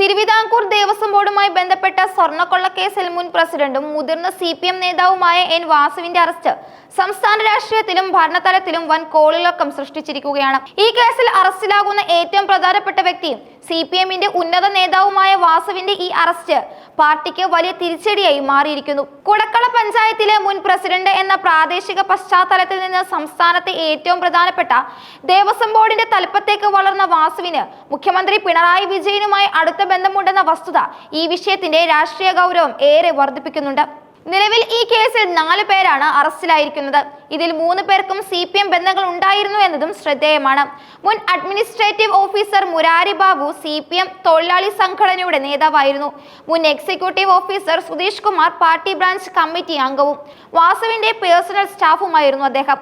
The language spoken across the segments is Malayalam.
തിരുവിതാംകൂർ ദേവസ്വം ബോർഡുമായി ബന്ധപ്പെട്ട സ്വർണ്ണക്കൊള്ളക്കേസിൽ മുൻ പ്രസിഡന്റും മുതിർന്ന CPM നേതാവുമായ N വാസുവിന്റെ അറസ്റ്റ് സംസ്ഥാന രാഷ്ട്രീയത്തിലും ഭരണതലത്തിലും വൻ കോളിളക്കം സൃഷ്ടിച്ചിരിക്കുകയാണ്. ഈ കേസിൽ അറസ്റ്റിലാകുന്ന ഏറ്റവും പ്രധാനപ്പെട്ട വ്യക്തിയും CPMന്റെ ഉന്നത നേതാവുമായ വാസുവിന്റെ ഈ അറസ്റ്റ് പാർട്ടിക്ക് വലിയ തിരിച്ചടിയായി മാറിയിരിക്കുന്നു. കുടക്കള പഞ്ചായത്തിലെ മുൻ പ്രസിഡന്റ് എന്ന പ്രാദേശിക പശ്ചാത്തലത്തിൽ നിന്ന് സംസ്ഥാനത്തെ ഏറ്റവും പ്രധാനപ്പെട്ട ദേവസ്വം ബോർഡിന്റെ തലപ്പത്തേക്ക് വളർന്ന വാസുവിന് മുഖ്യമന്ത്രി പിണറായി വിജയനുമായി അടുത്ത ബന്ധമുണ്ടെന്ന വസ്തുത ഈ വിഷയത്തിന്റെ രാഷ്ട്രീയ ഗൗരവം ഏറെ വർദ്ധിപ്പിക്കുന്നുണ്ട്. നിലവിൽ ഈ കേസിൽ 4 പേരാണ് അറസ്റ്റിലായിരിക്കുന്നത്. ഇതിൽ 3 പേർക്കും CPM ബന്ധങ്ങൾ ഉണ്ടായിരുന്നു എന്നതും ശ്രദ്ധേയമാണ്. മുൻ administrative officer Murari Babu CPM തൊഴിലാളി സംഘടനയുടെ നേതാവായിരുന്നു. മുൻ executive officer Sudheesh Kumar party branch committee അംഗവും വാസുവിന്റെ പേഴ്സണൽ സ്റ്റാഫുമായിരുന്നു അദ്ദേഹം.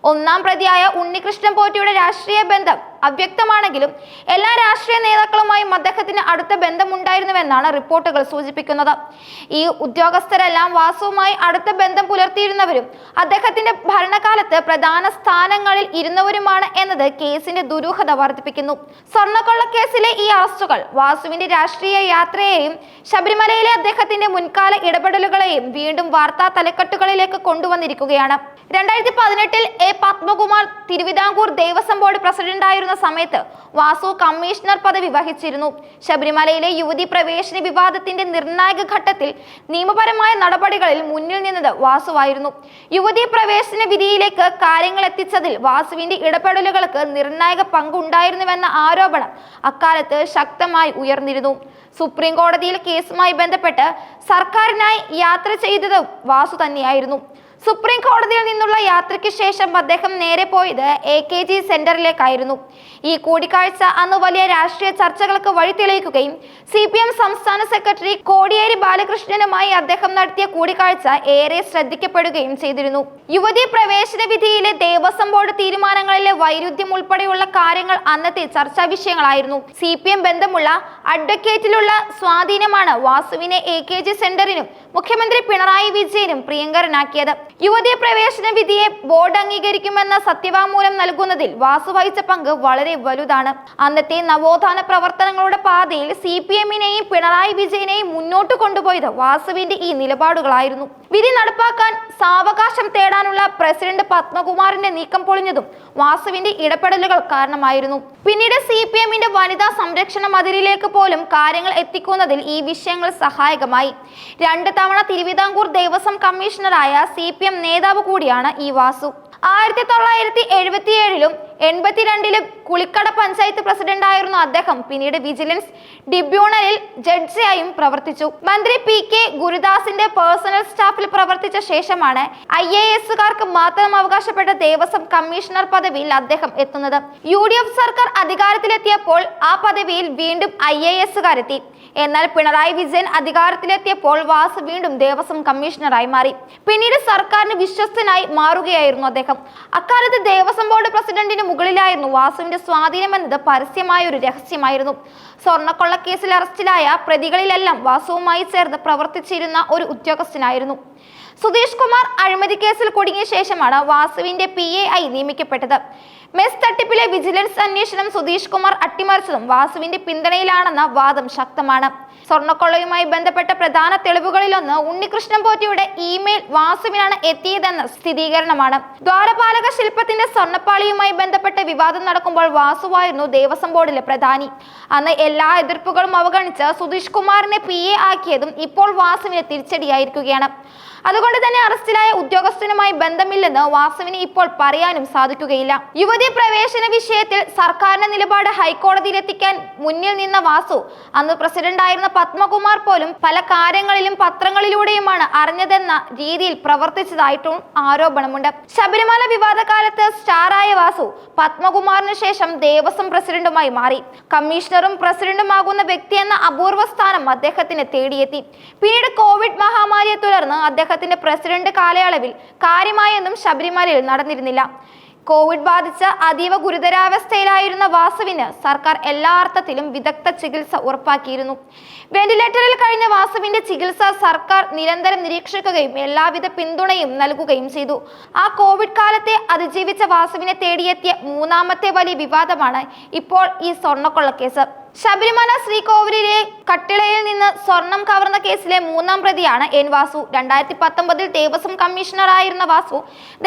ഒന്നാം പ്രതിയായ ഉണ്ണികൃഷ്ണൻ പോറ്റിയുടെ രാഷ്ട്രീയ ബന്ധം അവ്യക്തമാണെങ്കിലും എല്ലാ രാഷ്ട്രീയ നേതാക്കളുമായും അദ്ദേഹത്തിന് അടുത്ത ബന്ധമുണ്ടായിരുന്നുവെന്നാണ് റിപ്പോർട്ടുകൾ സൂചിപ്പിക്കുന്നത്. ഈ ഉദ്യോഗസ്ഥരെല്ലാം വാസുവുമായി അടുത്ത ബന്ധം പുലർത്തിയിരുന്നവരും അദ്ദേഹത്തിന്റെ ഭരണകാലത്ത് പ്രധാന സ്ഥാനങ്ങളിൽ ഇരുന്നവരുമാണ് എന്നത് കേസിന്റെ ദുരൂഹത വർദ്ധിപ്പിക്കുന്നു. സ്വർണ്ണക്കൊള്ളക്കേസിലെ ഈ അറസ്റ്റുകൾ വാസുവിന്റെ രാഷ്ട്രീയ യാത്രയെയും ശബരിമലയിലെ അദ്ദേഹത്തിന്റെ മുൻകാല ഇടപെടലുകളെയും വീണ്ടും വാർത്താ തലക്കെട്ടുകളിലേക്ക് കൊണ്ടുവന്നിരിക്കുകയാണ്. 2018-ൽ A പത്മകുമാർ തിരുവിതാംകൂർ ദേവസ്വം ബോർഡ് പ്രസിഡന്റായിരുന്ന സമയത്ത് വാസു കമ്മീഷണർ പദവി വഹിച്ചിരുന്നു. ശബരിമലയിലെ യുവതി പ്രവേശന വിവാദത്തിന്റെ നിർണായക ഘട്ടത്തിൽ നിയമപരമായ നടപടികളിൽ മുന്നിൽ നിന്നത് വാസുവായിരുന്നു. യുവതി പ്രവേശന വിധിയിലേക്ക് കാര്യങ്ങൾ എത്തിച്ചതിൽ വാസുവിന്റെ ഇടപെടലുകൾക്ക് നിർണായക പങ്കുണ്ടായിരുന്നുവെന്ന ആരോപണം അക്കാലത്ത് ശക്തമായി ഉയർന്നിരുന്നു. സുപ്രീം കോടതിയിൽ കേസുമായി ബന്ധപ്പെട്ട് സർക്കാരിനായി യാത്ര ചെയ്തത് വാസു തന്നെയായിരുന്നു. സുപ്രീം കോടതിയിൽ നിന്നുള്ള യാത്രയ്ക്ക് ശേഷം അദ്ദേഹം നേരെ പോയത് AKG സെന്ററിലേക്കായിരുന്നു. ഈ കൂടിക്കാഴ്ച അന്ന് വലിയ രാഷ്ട്രീയ ചർച്ചകൾക്ക് വഴി തെളിയിക്കുകയും CPM സംസ്ഥാന സെക്രട്ടറി കോടിയേരി ബാലകൃഷ്ണനുമായി അദ്ദേഹം നടത്തിയ കൂടിക്കാഴ്ച ഏറെ ശ്രദ്ധിക്കപ്പെടുകയും ചെയ്തിരുന്നു. യുവതി പ്രവേശന വിധിയിലെ ദേവസ്വം ബോർഡ് തീരുമാനങ്ങളിലെ വൈരുദ്ധ്യം ഉൾപ്പെടെയുള്ള കാര്യങ്ങൾ അന്നത്തെ ചർച്ചാ വിഷയങ്ങളായിരുന്നു. CPM ബന്ധമുള്ള അഡ്വക്കേറ്റിലുള്ള സ്വാധീനമാണ് വാസുവിനെ AKG സെന്ററിനും മുഖ്യമന്ത്രി പിണറായി വിജയനും പ്രിയങ്കരനാക്കിയത്. യുവതി പ്രവേശന വിധിയെ ബോർഡ് അംഗീകരിക്കുമെന്ന സത്യവാങ്മൂലം നൽകുന്നതിൽ വാസു വഹിച്ച പങ്ക് വളരെ വലുതാണ്. അന്നത്തെ നവോത്ഥാന പ്രവർത്തനങ്ങളുടെ പാതയിൽ CPMനെയും പിണറായി വിജയനെയും മുന്നോട്ട് കൊണ്ടുപോയത് വാസുവിന്റെ ഈ നിലപാടുകളായിരുന്നു. വിധി നടപ്പാക്കാൻ സാവകാശം തേടാനുള്ള പ്രസിഡന്റ് പത്മകുമാറിന്റെ നീക്കം പൊളിഞ്ഞതും വാസുവിന്റെ ഇടപെടലുകൾ കാരണമായിരുന്നു. പിന്നീട് CPMന്റെ വനിതാ സംരക്ഷണ മതിലിലേക്ക് പോലും കാര്യങ്ങൾ എത്തിക്കുന്നതിൽ ഈ വിഷയങ്ങൾ സഹായകമായി. 2 തവണ തിരുവിതാംകൂർ ദേവസ്വം കമ്മീഷണറായ CPM നേതാവ് കൂടിയാണ് ഈ വാസു. 1977-ലും 82-ലും കുളിക്കട പഞ്ചായത്ത് പ്രസിഡന്റായിരുന്ന അദ്ദേഹം പിന്നീട് വിജിലൻസ് ട്രിബ്യൂണലിൽ ജഡ്ജിയായും പ്രവർത്തിച്ചു. മന്ത്രി PK ഗുരുദാസിന്റെ പേഴ്സണൽ സ്റ്റാഫിൽ പ്രവർത്തിച്ച ശേഷമാണ് IAS-കാർക്ക് മാത്രം അവകാശപ്പെട്ട ദേവസ്വം കമ്മീഷണർ പദവിയിൽ അദ്ദേഹം എത്തുന്നത്. UDF സർക്കാർ അധികാരത്തിലെത്തിയപ്പോൾ ആ പദവിയിൽ വീണ്ടും IAS-കാരെത്തി. എന്നാൽ പിണറായി വിജയൻ അധികാരത്തിലെത്തിയപ്പോൾ വാസു വീണ്ടും ദേവസ്വം കമ്മീഷണറായി മാറി. പിന്നീട് സർക്കാരിന് വിശ്വസ്തനായി മാറുകയായിരുന്നു അദ്ദേഹം. അക്കാലത്ത് ദേവസ്വം ബോർഡ് പ്രസിഡന്റിന് മുകളിലായിരുന്നു വാസുവിന്റെ സ്വാധീനം എന്നത് പരസ്യമായ ഒരു രഹസ്യമായിരുന്നു. സ്വർണ്ണക്കൊള്ളക്കേസിൽ അറസ്റ്റിലായ പ്രതികളിലെല്ലാം വാസുവുമായി ചേർന്ന് പ്രവർത്തിച്ചിരുന്ന ഒരു ഉദ്യോഗസ്ഥനായിരുന്നു. സുധീഷ് കുമാർ അഴിമതി കേസിൽ കുടുങ്ങിയ ശേഷമാണ് വാസുവിന്റെ PA ആയി നിയമിക്കപ്പെട്ടത്. മെസ് തട്ടിപ്പിലെ വിജിലൻസ് അന്വേഷണം സുധീഷ് കുമാർ അട്ടിമറിച്ചതും വാസുവിന്റെ പിന്തുണയിലാണെന്ന വാദം ശക്തമാണ്. സ്വർണ്ണക്കൊള്ളയുമായി ബന്ധപ്പെട്ട പ്രധാന തെളിവുകളിലൊന്ന് ഉണ്ണികൃഷ്ണൻ പോറ്റിയുടെ ഇമെയിൽ വാസുവിനാണ് എത്തിയതെന്ന സ്ഥിരീകരണമാണ്. ദ്വാരപാലക ശില്പത്തിന്റെ സ്വർണ്ണപ്പാളിയുമായി ബന്ധപ്പെട്ട വിവാദം നടക്കുമ്പോൾ വാസുവായിരുന്നു ദേവസ്വം ബോർഡിലെ പ്രധാനി. അന്ന് എല്ലാ എതിർപ്പുകളും അവഗണിച്ച് സുധീഷ് കുമാറിനെ PA ആക്കിയതും ഇപ്പോൾ വാസുവിന് തിരിച്ചടിയായിരിക്കുകയാണ്. അതുകൊണ്ട് തന്നെ അറസ്റ്റിലായ ഉദ്യോഗസ്ഥനുമായി ബന്ധമില്ലെന്ന് വാസുവിന് ഇപ്പോൾ പറയാനും സാധിക്കുകയില്ല. യുവതി പ്രവേശന വിഷയത്തിൽ സർക്കാരിന്റെ നിലപാട് ഹൈക്കോടതിയിലെത്തിക്കാൻ മുന്നിൽ നിന്ന വാസു അന്ന് പ്രസിഡന്റായിരുന്ന പത്മകുമാർ പോലും പല കാര്യങ്ങളിലും പത്രങ്ങളിലൂടെയുമാണ് അറിഞ്ഞതെന്ന രീതിയിൽ പ്രവർത്തിച്ചതായിട്ടും ആരോപണമുണ്ട്. ശബരിമല വിവാദ കാലത്ത് സ്റ്റാറായ വാസു പത്മകുമാറിന് ശേഷം ദേവസ്വം പ്രസിഡന്റുമായി മാറി. കമ്മീഷണറും പ്രസിഡന്റുമാകുന്ന വ്യക്തി എന്ന അപൂർവ സ്ഥാനം അദ്ദേഹത്തിന് തേടിയെത്തി. പിന്നീട് കോവിഡ് മഹാമാരിയെ തുടർന്ന് അദ്ദേഹത്തിന്റെ പ്രസിഡന്റ് കാലയളവിൽ കാര്യമായൊന്നും ശബരിമലയിൽ നടന്നിരുന്നില്ല. കോവിഡ് ബാധിച്ച അതീവ ഗുരുതരാവസ്ഥയിലായിരുന്ന വാസുവിന് സർക്കാർ എല്ലാ അർത്ഥത്തിലും വിദഗ്ധ ചികിത്സ ഉറപ്പാക്കിയിരുന്നു. വെന്റിലേറ്ററിൽ കഴിഞ്ഞ വാസുവിന്റെ ചികിത്സ സർക്കാർ നിരന്തരം നിരീക്ഷിക്കുകയും എല്ലാവിധ പിന്തുണയും നൽകുകയും ചെയ്തു. ആ കോവിഡ് കാലത്തെ അതിജീവിച്ച വാസുവിനെ തേടിയെത്തിയ മൂന്നാമത്തെ വലിയ വിവാദമാണ് ഇപ്പോൾ ഈ സ്വർണ്ണക്കൊള്ളക്കേസ്. ശബരിമല ശ്രീകോവിലിലെ കട്ടിളയിൽ നിന്ന് സ്വർണം കവർന്ന കേസിലെ മൂന്നാം പ്രതിയാണ് എൻ വാസു. 2019 ദേവസ്വം കമ്മീഷണറായിരുന്ന വാസു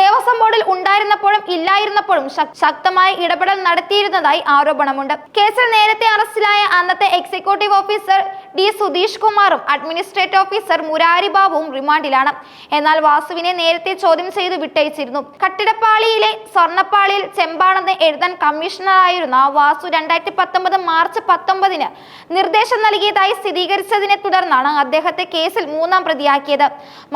ദേവസ്വം ബോർഡിൽ ഉണ്ടായിരുന്നപ്പോഴും ഇല്ലായിരുന്നപ്പോഴും ശക്തമായ ഇടപെടൽ നടത്തിയിരുന്നതായി ആരോപണമുണ്ട്. കേസിൽ നേരത്തെ അറസ്റ്റിലായ അന്നത്തെ എക്സിക്യൂട്ടീവ് ഓഫീസർ ഡി സുധീഷ് കുമാറും അഡ്മിനിസ്ട്രേറ്റീവ് ഓഫീസർ മുരാരി ബാബുവും റിമാൻഡിലാണ്. എന്നാൽ വാസുവിനെ നേരത്തെ ചോദ്യം ചെയ്ത് വിട്ടയച്ചിരുന്നു. കട്ടിടപ്പാളിയിലെ സ്വർണ്ണപ്പാളിയിൽ ചെമ്പാണെന്ന് എഴുതാൻ കമ്മീഷണറായിരുന്ന വാസു 2019 മാർച്ച് 19 നിർദ്ദേശം നൽകിയതായി സ്ഥിരീകരിച്ചതിനെ തുടർന്നാണ് അദ്ദേഹത്തെ കേസിൽ മൂന്നാം പ്രതിയാക്കിയത്.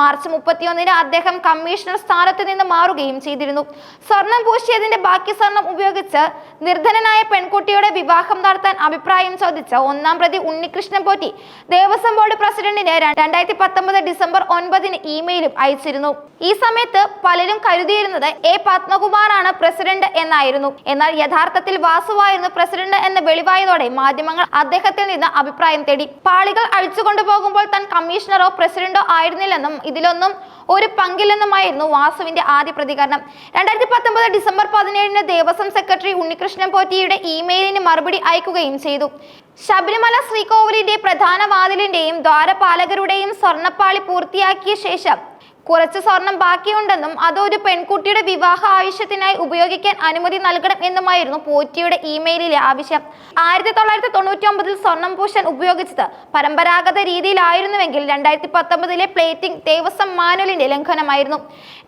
മാർച്ച് 31 അദ്ദേഹം കമ്മീഷണർ സ്ഥാനത്ത് നിന്ന് മാറുകയും ചെയ്തിരുന്നു. സ്വർണം പൂശിയതിന്റെ ബാക്കി സ്വർണം ഉപയോഗിച്ച് നിർധനനായ പെൺകുട്ടിയുടെ വിവാഹം നടത്താൻ അഭിപ്രായം ചോദിച്ച ഒന്നാം പ്രതി ഉണ്ണികൃഷ്ണൻ പോറ്റി ദേവസ്വം ബോർഡ് പ്രസിഡന്റിന് 2019 ഡിസംബർ 9 ഇമെയിലും അയച്ചിരുന്നു. ഈ സമയത്ത് പലരും കരുതിയിരുന്നത് എ പത്മകുമാറാണ് പ്രസിഡന്റ് എന്നായിരുന്നു. എന്നാൽ യഥാർത്ഥത്തിൽ വാസുവായിരുന്നു പ്രസിഡന്റ് എന്ന് വെളിവായതോടെ മാധ്യമങ്ങൾ അദ്ദേഹത്തിൽ നിന്ന് അഭിപ്രായം തേടി. പാളികൾ അഴിച്ചുകൊണ്ടുപോകുമ്പോൾ താൻ കമ്മീഷണറോ പ്രസിഡന്റോ ആയിരുന്നില്ലെന്നും ഇതിലൊന്നും ഒരു പങ്കില്ലെന്നുമായിരുന്നു വാസുവിന്റെ ആദ്യ പ്രതികരണം. 2019 ഡിസംബർ 17 ദേവസ്വം സെക്രട്ടറി ഉണ്ണികൃഷ്ണൻ പോറ്റിയുടെ ഇമെയിലിന് മറുപടി അയക്കുകയും ചെയ്തു. ശബരിമല ശ്രീകോവിലിന്റെ പ്രധാന വാതിലിന്റെയും ദ്വാരപാലകരുടെയും സ്വർണ്ണപ്പാളി പൂർത്തിയാക്കിയ ശേഷം കുറച്ച് സ്വർണം ബാക്കിയുണ്ടെന്നും അത് ഒരു പെൺകുട്ടിയുടെ വിവാഹ ആവശ്യത്തിനായി ഉപയോഗിക്കാൻ അനുമതി നൽകണം എന്നുമായിരുന്നു പോറ്റിയുടെ ഇമെയിലിലെ ആവശ്യം. 1999 സ്വർണം പൂശാൻ ഉപയോഗിച്ചത് പരമ്പരാഗത രീതിയിലായിരുന്നുവെങ്കിൽ 2019 പ്ലേറ്റിംഗ് ദേവസ്വം മാനുവലിന്റെ ലംഘനമായിരുന്നു.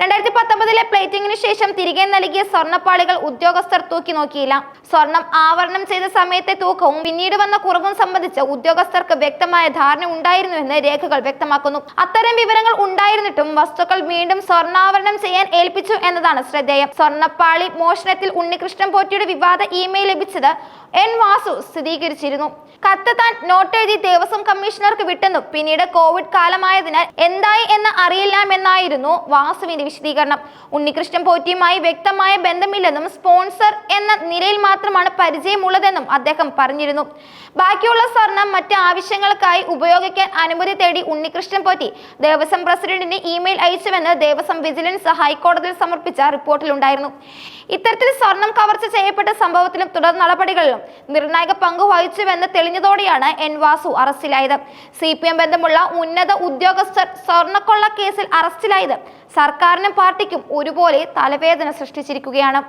2019 പ്ലേറ്റിംഗിന് ശേഷം തിരികെ നൽകിയ സ്വർണ്ണപ്പാളികൾ ഉദ്യോഗസ്ഥർ തൂക്കി നോക്കിയില്ല. സ്വർണം ആവരണം ചെയ്ത സമയത്തെ തൂക്കവും പിന്നീട് വന്ന കുറവും സംബന്ധിച്ച് ഉദ്യോഗസ്ഥർക്ക് വ്യക്തമായ ധാരണ ഉണ്ടായിരുന്നുവെന്ന് രേഖകൾ വ്യക്തമാക്കുന്നു. അത്തരം വിവരങ്ങൾ ഉണ്ടായിരുന്നിട്ടും വസ്തുക്കൾ വീണ്ടും സ്വർണ്ണാവരണം ചെയ്യാൻ ഏൽപ്പിച്ചു എന്നതാണ് ശ്രദ്ധേയം. സ്വർണ്ണപ്പാളി മോഷണത്തിൽ ഉണ്ണികൃഷ്ണൻ പോറ്റിയുടെ വിവാദ ഇമെയിൽ ലഭിച്ചത് എൻ വാസു സ്ഥിരീകരിച്ചിരുന്നു. കത്ത് താൻ നോട്ടെഴുതി ദേവസ്വം കമ്മീഷണർക്ക് വിട്ടെന്നും പിന്നീട് കോവിഡ് കാലമായതിനാൽ എന്തായി എന്ന് അറിയില്ലാമെന്നായിരുന്നു വാസുവിന്റെ വിശദീകരണം. ഉണ്ണികൃഷ്ണൻ പോറ്റിയുമായി വ്യക്തമായ ബന്ധമില്ലെന്നും സ്പോൺസർ എന്ന നിലയിൽ മാത്രമാണ് പരിചയമുള്ളതെന്നും അദ്ദേഹം പറഞ്ഞിരുന്നു. ബാക്കിയുള്ള സ്വർണം മറ്റ് ആവശ്യങ്ങൾക്കായി ഉപയോഗിക്കാൻ അനുമതി തേടി ഉണ്ണികൃഷ്ണൻ പോറ്റി ദേവസ്വം പ്രസിഡന്റിന് ഇമെയിൽ അയച്ചുവെന്ന് ദേവസ്വം വിജിലൻസ് ഹൈക്കോടതിയിൽ സമർപ്പിച്ച റിപ്പോർട്ടിലുണ്ടായിരുന്നു. ഇത്തരത്തിൽ സ്വർണം കവർച്ച ചെയ്യപ്പെട്ട സംഭവത്തിലും തുടർ നടപടികളിലും നിർണായക പങ്ക് വഹിച്ചുവെന്ന് തെളിഞ്ഞതോടെയാണ് എൻ വാസു അറസ്റ്റിലായത്. CPM ബന്ധമുള്ള ഉന്നത ഉദ്യോഗസ്ഥർ സ്വർണ്ണക്കൊള്ള കേസിൽ അറസ്റ്റിലായത് സർക്കാരിനും പാർട്ടിക്കും ഒരുപോലെ തലവേദന സൃഷ്ടിച്ചിരിക്കുകയാണ്.